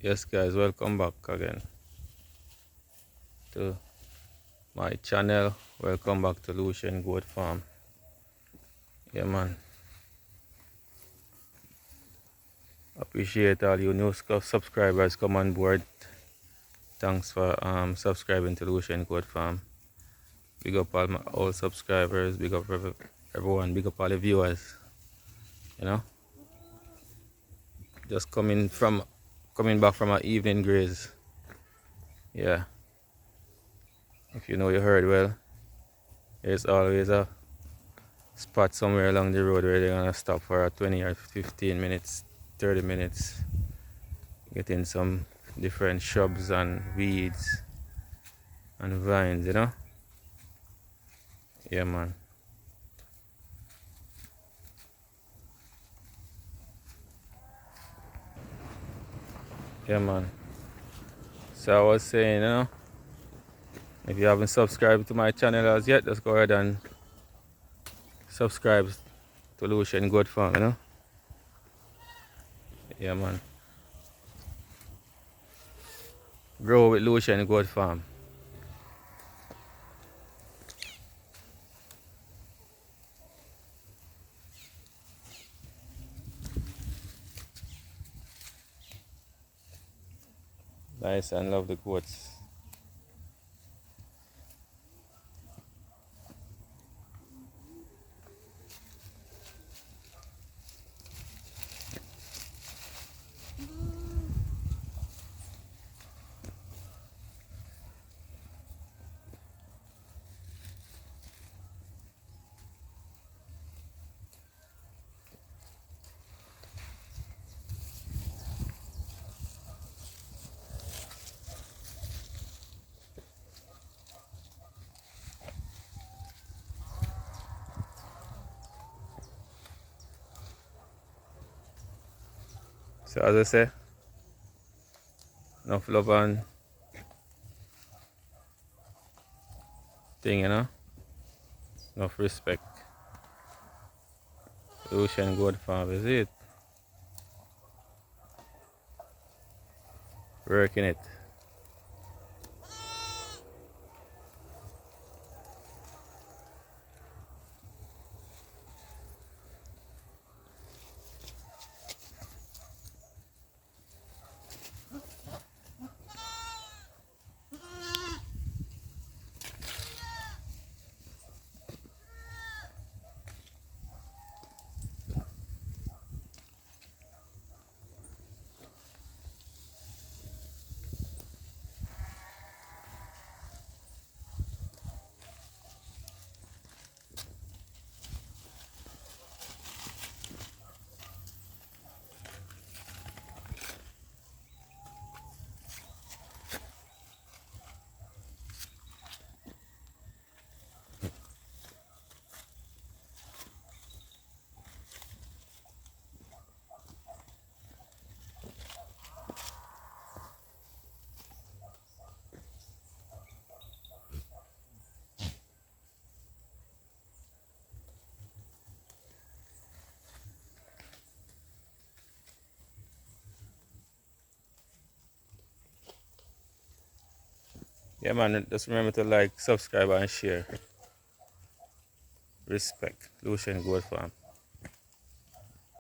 Yes guys, welcome back again to my channel. Welcome back to Lucien Goat Farm. Yeah man, appreciate all you new subscribers come on board. Thanks for subscribing to Lucien Goat Farm. Big up all my old subscribers, big up everyone, big up all the viewers. You know, just coming back from an evening graze. Yeah, if you know you heard well, there's always a spot somewhere along the road where they're gonna stop for a 20 or 15 minutes, 30 minutes, getting some different shrubs and weeds and vines, you know. Yeah man. Yeah man. So I was saying, you know, if you haven't subscribed to my channel as yet, just go ahead and subscribe to Lucien Goat Farm, you know. Yeah man. Grow with Lucien Goat Farm. Nice and love the goats. So as I say, enough love and thing, you know. Enough respect. Lucien Goat Farm is it. Working it. Yeah man, just remember to like, subscribe and share. Respect. Lucien Goat Farm.